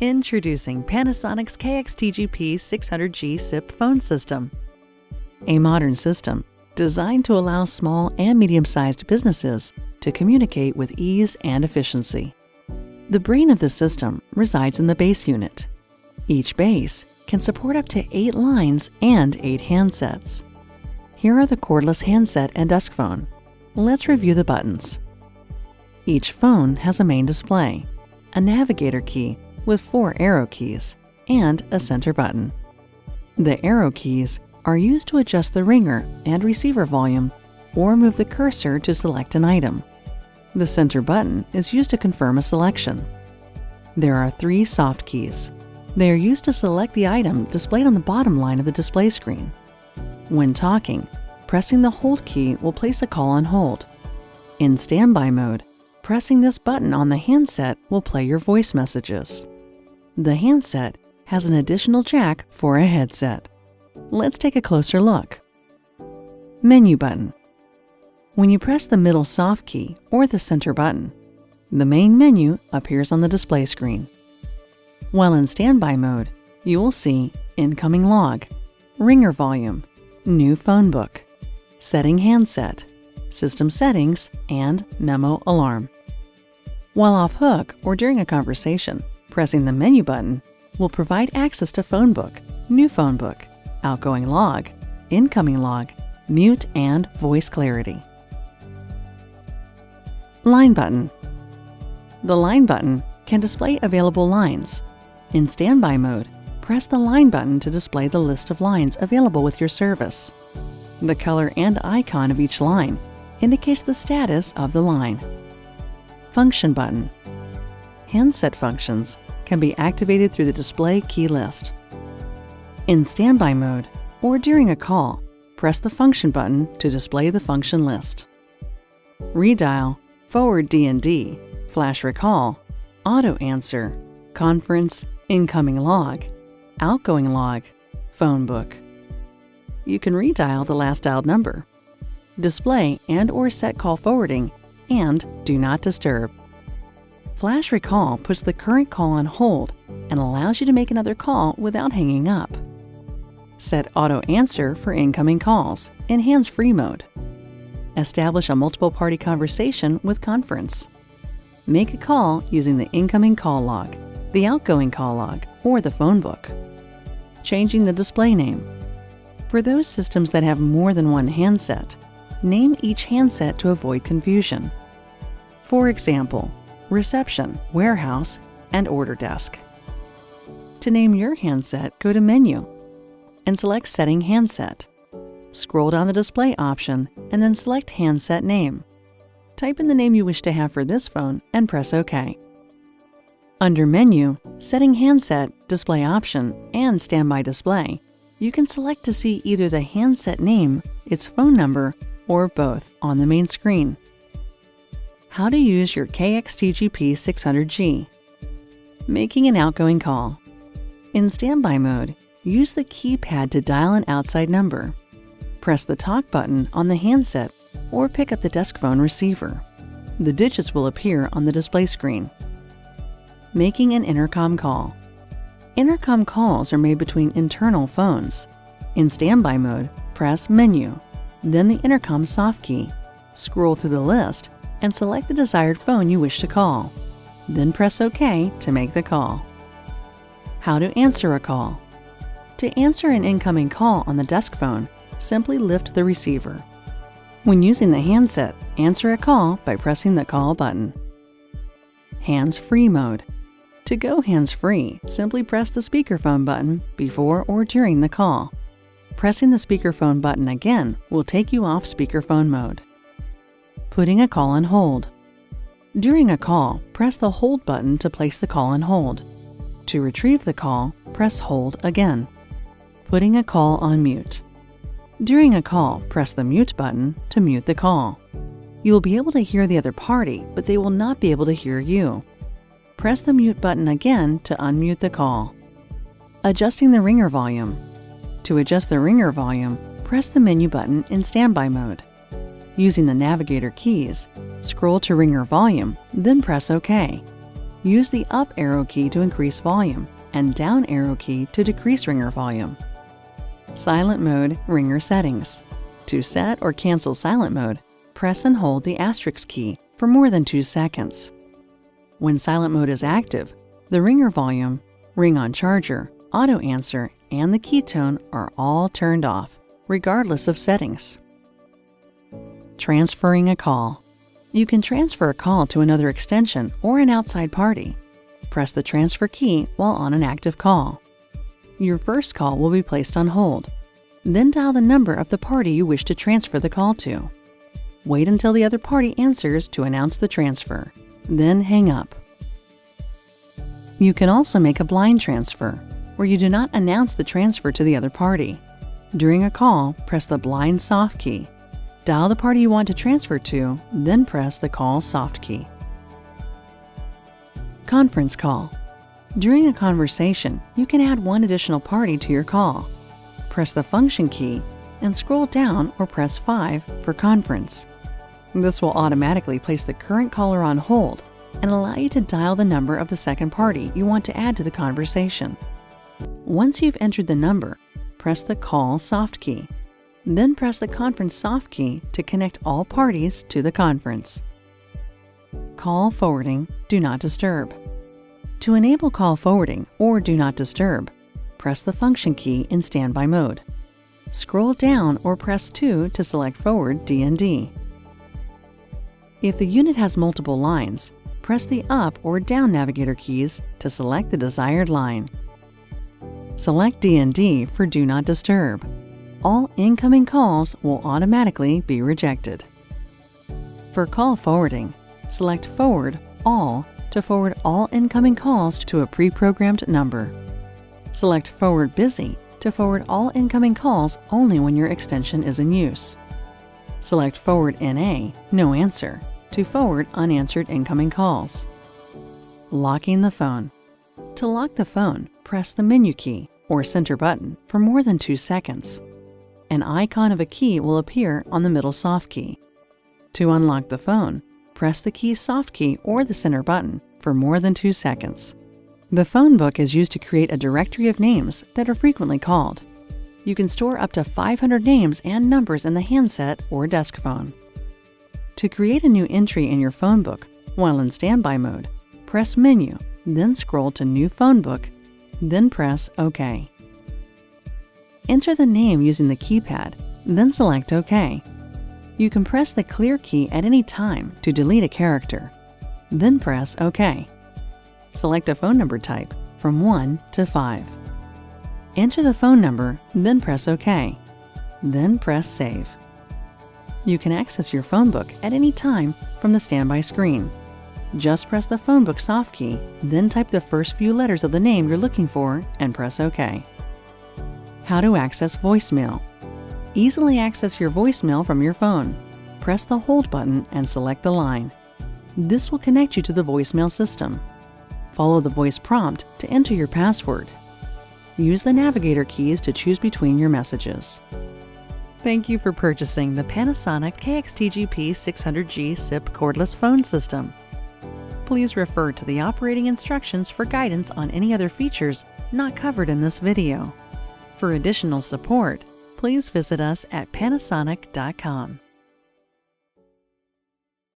Introducing Panasonic's KX-TGP600G SIP phone system. A modern system designed to allow small and medium-sized businesses to communicate with ease and efficiency. The brain of the system resides in the base unit. Each base can support up to 8 lines and 8 handsets. Here are the cordless handset and desk phone. Let's review the buttons. Each phone has a main display, a navigator key with 4 arrow keys, and a center button. The arrow keys are used to adjust the ringer and receiver volume or move the cursor to select an item. The center button is used to confirm a selection. There are 3 soft keys. They are used to select the item displayed on the bottom line of the display screen. When talking, pressing the hold key will place a call on hold. In standby mode, pressing this button on the handset will play your voice messages. The handset has an additional jack for a headset. Let's take a closer look. Menu button. When you press the middle soft key or the center button, the main menu appears on the display screen. While in standby mode, you will see incoming log, ringer volume, new phone book, setting handset, system settings, and memo alarm. While off hook or during a conversation, pressing the menu button will provide access to phone book, new phone book, outgoing log, incoming log, mute, and voice clarity. Line button. The line button can display available lines. In standby mode, press the line button to display the list of lines available with your service. The color and icon of each line indicates the status of the line. Function button. Handset functions can be activated through the display key list. In standby mode or during a call, press the function button to display the function list. Redial, forward D&D, flash recall, auto answer, conference, incoming log, outgoing log, phone book. You can redial the last dialed number, display and/or set call forwarding, and do not disturb. Flash recall puts the current call on hold and allows you to make another call without hanging up. Set auto answer for incoming calls in hands-free mode. Establish a multiple party conversation with conference. Make a call using the incoming call log, the outgoing call log, or the phone book. Changing the display name. For those systems that have more than one handset, name each handset to avoid confusion. For example, reception, warehouse, and order desk. To name your handset, go to Menu and select Setting Handset. Scroll down the display option and then select Handset Name. Type in the name you wish to have for this phone and press OK. Under Menu, Setting Handset, Display Option, and Standby Display, you can select to see either the handset name, its phone number, or both on the main screen. How to use your KX-TGP600G. Making an outgoing call. In standby mode, use the keypad to dial an outside number. Press the talk button on the handset or pick up the desk phone receiver. The digits will appear on the display screen. Making an intercom call. Intercom calls are made between internal phones. In standby mode, press Menu, then the intercom soft key. Scroll through the list and select the desired phone you wish to call. Then press OK to make the call. How to answer a call. To answer an incoming call on the desk phone, simply lift the receiver. When using the handset, answer a call by pressing the call button. Hands-free mode. To go hands-free, simply press the speakerphone button before or during the call. Pressing the speakerphone button again will take you off speakerphone mode. Putting a call on hold. During a call, press the hold button to place the call on hold. To retrieve the call, press hold again. Putting a call on mute. During a call, press the mute button to mute the call. You will be able to hear the other party, but they will not be able to hear you. Press the mute button again to unmute the call. Adjusting the ringer volume. To adjust the ringer volume, press the menu button in standby mode. Using the navigator keys, scroll to ringer volume, then press OK. Use the up arrow key to increase volume and down arrow key to decrease ringer volume. Silent mode ringer settings. To set or cancel silent mode, press and hold the asterisk key for more than 2 seconds. When silent mode is active, the ringer volume, ring on charger, auto answer, and the key tone are all turned off, regardless of settings. Transferring a call. You can transfer a call to another extension or an outside party. Press the transfer key while on an active call. Your first call will be placed on hold. Then dial the number of the party you wish to transfer the call to. Wait until the other party answers to announce the transfer. Then hang up. You can also make a blind transfer, where you do not announce the transfer to the other party. During a call, press the blind soft key. Dial the party you want to transfer to, then press the call soft key. Conference call. During a conversation, you can add one additional party to your call. Press the function key and scroll down or press 5 for conference. This will automatically place the current caller on hold and allow you to dial the number of the second party you want to add to the conversation. Once you've entered the number, press the call soft key. Then press the conference soft key to connect all parties to the conference. Call forwarding, do not disturb. To enable call forwarding or do not disturb, press the function key in standby mode. Scroll down or press 2 to select forward D&D. If the unit has multiple lines, press the up or down navigator keys to select the desired line. Select D&D for do not disturb. All incoming calls will automatically be rejected. For call forwarding, select Forward All to forward all incoming calls to a pre-programmed number. Select Forward Busy to forward all incoming calls only when your extension is in use. Select Forward NA, No Answer, to forward unanswered incoming calls. Locking the phone. To lock the phone, press the menu key or center button for more than 2 seconds. An icon of a key will appear on the middle soft key. To unlock the phone, press the key soft key or the center button for more than 2 seconds. The phone book is used to create a directory of names that are frequently called. You can store up to 500 names and numbers in the handset or desk phone. To create a new entry in your phone book while in standby mode, press Menu, then scroll to New Phone Book, then press OK. Enter the name using the keypad, then select OK. You can press the Clear key at any time to delete a character, then press OK. Select a phone number type from 1 to 5. Enter the phone number, then press OK. Then press Save. You can access your phone book at any time from the standby screen. Just press the phone book soft key, then type the first few letters of the name you're looking for and press OK. How to access voicemail. Easily access your voicemail from your phone. Press the Hold button and select the line. This will connect you to the voicemail system. Follow the voice prompt to enter your password. Use the navigator keys to choose between your messages. Thank you for purchasing the Panasonic KX-TGP600G SIP cordless phone system. Please refer to the operating instructions for guidance on any other features not covered in this video. For additional support, please visit us at Panasonic.com.